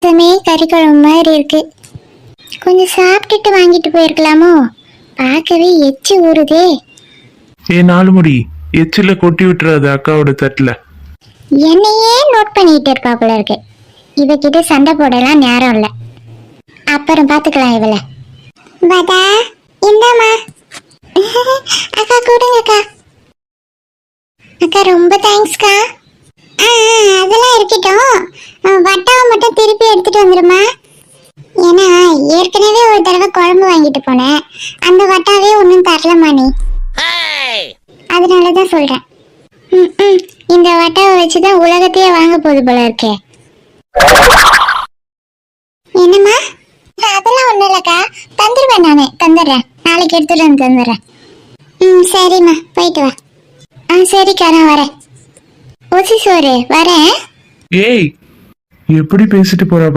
கறி குழம்பு மாதிரி இருக்கு. கொஞ்சம் சாப்பிட்டுட்டு வாங்கிட்டு போயிருக்கலாமோ? பார்க்கவே எச்சி ஊறுதே. நாலு முடி எச்சில கொட்டி விட்டுறாது அக்காவோட தட்டுல. என்னையே நோட் பண்ணிட்டு இருக்கா போல இருக்கு. இவகிட்ட சண்டை போடலாம் நேரம் இல்ல, அப்புறம் பாத்துக்கலாம் இவள. பாதா இந்தாமா. அக்கா கொடுங்கக்கா. அக்கா ரொம்ப தேங்க்ஸ்க்கா. அதெல்லாம் இருக்கட்டும், வட்டாவை மட்டும் திருப்பி எடுத்துட்டு வந்துருமா. ஏன்னா ஏற்கனவே ஒரு தடவை குழம்பு வாங்கிட்டு போனேன், அந்த வட்டாவே ஒன்றும் தரலமா நீ, அதனாலதான் சொல்றேன். இந்த வட்டாவை வச்சுதான் உலகத்தையே வாங்க போகுது போல இருக்கே. என்னம்மா? அதெல்லாம் ஒண்ணும் இல்லக்கா, தந்துருவேன், நானே தந்துடுறேன், நாளைக்கு எடுத்துட்டு வந்து தந்துடுறேன். சரிம்மா, போயிட்டு வா. சரிக்கா, நான் வரேன். ஓசி சோறு வரேன். ஏய் எப்படி பேசிட்டு போறா